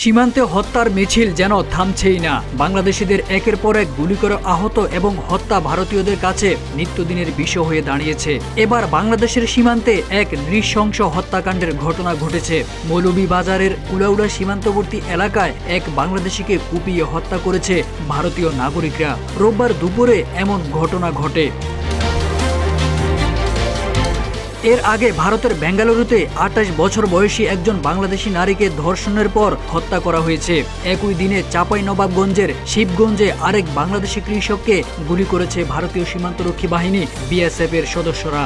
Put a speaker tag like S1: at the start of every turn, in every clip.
S1: সীমান্তে হত্যার মিছিল যেন থামছেই না। বাংলাদেশিদের একের পর এক গুলি করে আহত এবং হত্যা ভারতীয়দের কাছে নিত্যদিনের বিষয় হয়ে দাঁড়িয়েছে। এবার বাংলাদেশের সীমান্তে এক নৃশংস হত্যাকাণ্ডের ঘটনা ঘটেছে। মৌলভীবাজারের কুলাউড়া সীমান্তবর্তী এলাকায় এক বাংলাদেশিকে কুপিয়ে হত্যা করেছে ভারতীয় নাগরিকরা। রোববার দুপুরে এমন ঘটনা ঘটে। এর আগে ভারতের বেঙ্গালুরুতে ২৮ বছর বয়সী একজন বাংলাদেশি নারীকে ধর্ষণের পর হত্যা করা হয়েছে। একই দিনে চাঁপাইনবাবগঞ্জের শিবগঞ্জে আরেক বাংলাদেশি কৃষককে গুলি করেছে ভারতীয় সীমান্তরক্ষী বাহিনী বিএসএফ এর সদস্যরা।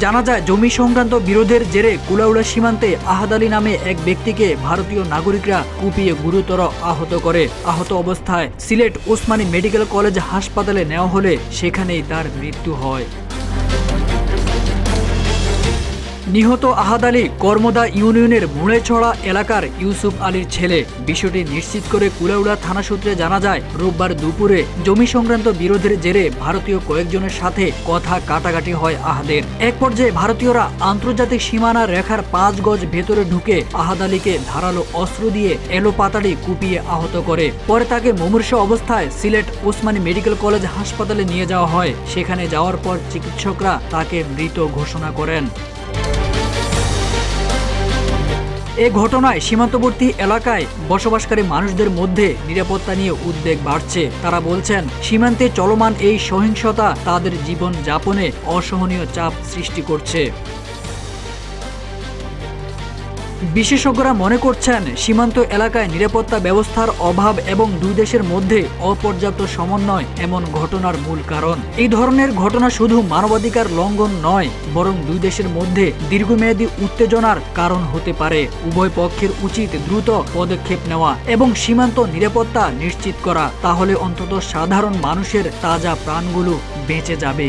S1: জানা যায়, জমি সংক্রান্ত বিরোধের জেরে কুলাউড়া সীমান্তে আহাদ আলী নামে এক ব্যক্তিকে ভারতীয় নাগরিকরা কুপিয়ে গুরুতর আহত করে। আহত অবস্থায় সিলেট ওসমানী মেডিকেল কলেজ হাসপাতালে নেওয়া হলে সেখানেই তার মৃত্যু হয়। নিহত আহাদ আলী কর্মদা ইউনিয়নের মুড়েছড়া এলাকার ইউসুফ আলীর ছেলে। বিষয়টি নিশ্চিত করে কুলাউড়া থানা সূত্রে জানা যায়, রোববার দুপুরে জমি সংক্রান্ত বিরোধের জেরে ভারতীয় কয়েকজনের সাথে কথা কাটাকাটি হয় আহাদের। এক পর্যায়ে ভারতীয়রা আন্তর্জাতিক সীমানা রেখার ৫ গজ ভেতরে ঢুকে আহাদ আলীকে ধারালো অস্ত্র দিয়ে এলোপাতাড়ি কুপিয়ে আহত করে। পরে তাকে মুমূর্ষু অবস্থায় সিলেট ওসমানী মেডিকেল কলেজ হাসপাতালে নিয়ে যাওয়া হয়। সেখানে যাওয়ার পর চিকিৎসকরা তাকে মৃত ঘোষণা করেন। এ ঘটনায় সীমান্তবর্তী এলাকায় বসবাসকারী মানুষদের মধ্যে নিরাপত্তা নিয়ে উদ্বেগ বাড়ছে। তারা বলছেন, সীমান্তে চলমান এই সহিংসতা তাদের জীবন যাপনে অসহনীয় চাপ সৃষ্টি করছে। বিশেষজ্ঞরা মনে করছেন, সীমান্ত এলাকায় নিরাপত্তা ব্যবস্থার অভাব এবং দুই দেশের মধ্যে অপর্যাপ্ত সমন্বয় এমন ঘটনার মূল কারণ। এই ধরনের ঘটনা শুধু মানবাধিকার লঙ্ঘন নয়, বরং দুই দেশের মধ্যে দীর্ঘমেয়াদী উত্তেজনার কারণ হতে পারে। উভয় পক্ষের উচিত দ্রুত পদক্ষেপ নেওয়া এবং সীমান্ত নিরাপত্তা নিশ্চিত করা। তাহলে অন্তত সাধারণ মানুষের তাজা প্রাণগুলো বেঁচে যাবে।